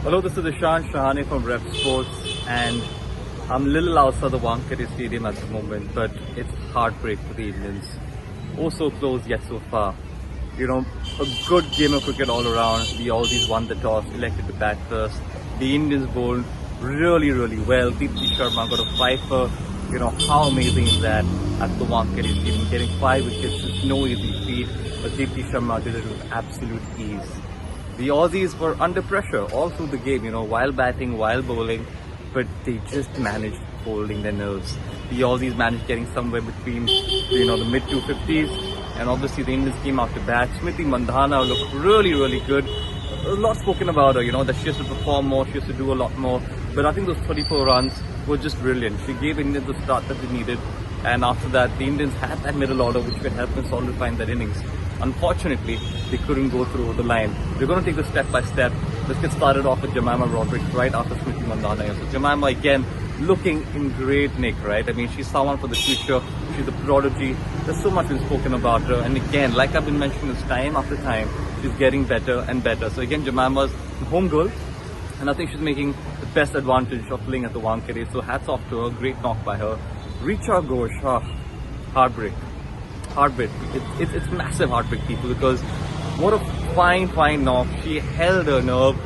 Hello, this is Ishaan Shahane from Revsportz, and I'm a little outside the Wankhede Stadium at the moment, but it's heartbreak for the Indians. Oh, so close yet so far. You know, a good game of cricket all around. The Aussies won the toss, elected to bat first. The Indians bowled really well. Deepti Sharma got a fifer. You know, how amazing is that at the Wankhede Stadium? Getting 5 wickets is no easy feat, but Deepti Sharma did it with absolute ease. The Aussies were under pressure all through the game, you know, while batting, while bowling, but they just managed holding their nerves. The Aussies managed getting somewhere between, the mid 250s, and obviously the Indians came out to bat. Smriti Mandhana looked really good. A lot spoken about her, that she has to perform more, she has to do a lot more. But I think those 34 runs were just brilliant. She gave Indians the start that they needed, and after that, the Indians had that middle order which could help them solidify their innings. Unfortunately, they couldn't go through the line. We're going to take this step by step. Let's get started off with Jemimah Roberts right after Smriti Mandhana. So Jemimah again looking in great nick, right? I mean, she's someone for the future. She's a prodigy. There's so much been spoken about her. And again, like I've been mentioning this time after time, she's getting better and better. So again, Jemimah's home goal. And I think she's making the best advantage of playing at the Wankhede. So hats off to her. Great knock by her. Richa Ghosh, heartbreak. It's massive heartbreak, people, because what a fine knock. She held her nerve,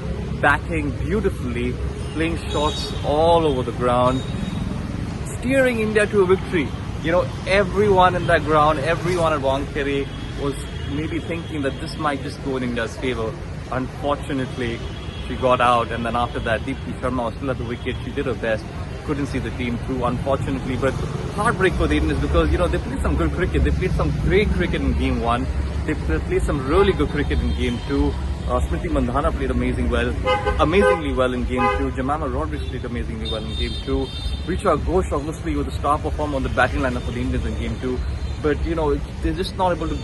batting beautifully, playing shots all over the ground, steering India to a victory. Everyone in that ground, everyone at Wankhede was maybe thinking that this might just go in India's favour. Unfortunately, she got out, and then after that, Deepti Sharma was still at the wicket. She did her best. Couldn't see the team through, unfortunately, but heartbreak for the Indians because they played some good cricket. They played some great cricket in game 1. They played some really good cricket in game 2. Smriti Mandhana played amazingly well in game 2. Jemimah Roberts played amazingly well in game 2. Richa Ghosh obviously was the star performer on the batting lineup for the Indians in game 2. But they're just not able to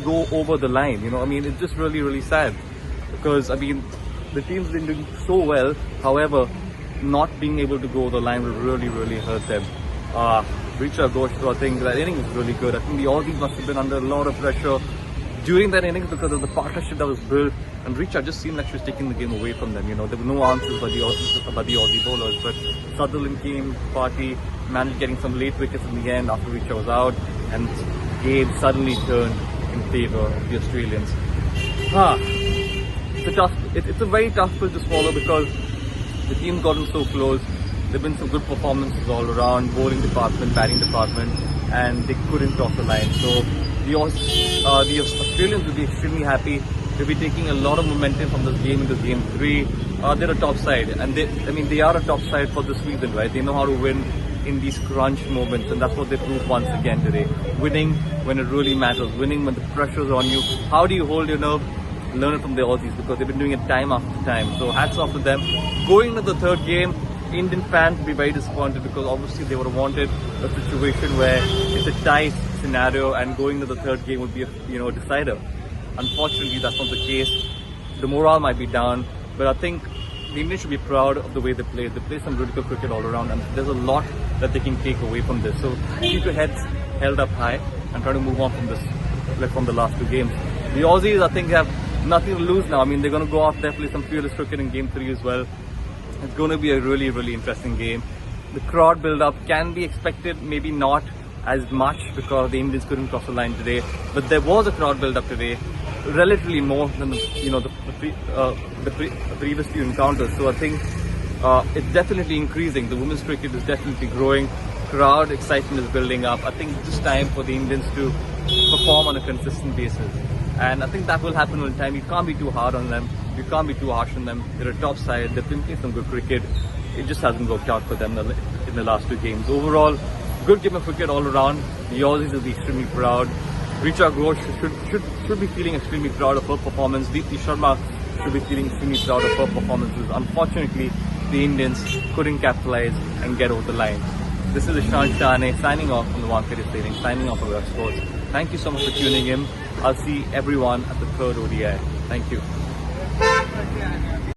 go over the line. It's just really sad because the team's been doing so well. However, not being able to go over the line will really hurt them. Richa Ghosh, I think that innings was really good. I think the Aussies must have been under a lot of pressure during that innings because of the partnership that was built. And Richa just seemed like she was taking the game away from them. There were no answers by the Aussie bowlers. But Sutherland came, party, managed getting some late wickets in the end after Richa was out. And the game suddenly turned in favour of the Australians. It's a very tough pill to swallow because the team's gotten so close. There have been some good performances all around, bowling department, batting department, and they couldn't cross the line. So the Australians will be extremely happy. They'll be taking a lot of momentum from this game into game 3. They're a top side, and they are a top side for this reason, right? They know how to win in these crunch moments, and that's what they proved once again today. Winning when it really matters, winning when the pressure's on you. How do you hold your nerve? Learn it from the Aussies because they've been doing it time after time. So hats off to them. Going into the third game, Indian fans will be very disappointed because obviously they would have wanted a situation where it's a tight scenario and going to the third game would be a decider. Unfortunately, that's not the case. The morale might be down, but I think the Indians should be proud of the way they play. They play some really good cricket all around, and there's a lot that they can take away from this. So keep your heads held up high and try to move on from this, like from the last 2 games. The Aussies, I think, have nothing to lose now. They're going to go out there, play some fearless cricket in game 3 as well. It's going to be a really interesting game. The crowd build-up can be expected, maybe not as much because the Indians couldn't cross the line today. But there was a crowd build-up today, relatively more than the previous few encounters. So I think it's definitely increasing. The women's cricket is definitely growing. Crowd excitement is building up. I think it's just time for the Indians to perform on a consistent basis. And I think that will happen with time. You can't be too hard on them. You can't be too harsh on them. They're a top side. They've been playing some good cricket. It just hasn't worked out for them in the last 2 games. Overall, good game of cricket all around. The Aussies will be extremely proud. Richa Ghosh should be feeling extremely proud of her performance. Deepti Sharma should be feeling extremely proud of her performances. Unfortunately, the Indians couldn't capitalize and get over the line. This is Ishaan Shahane signing off from the Wankhede Stadium, signing off of Revsportz. Thank you so much for tuning in. I'll see everyone at the third ODI. Thank you.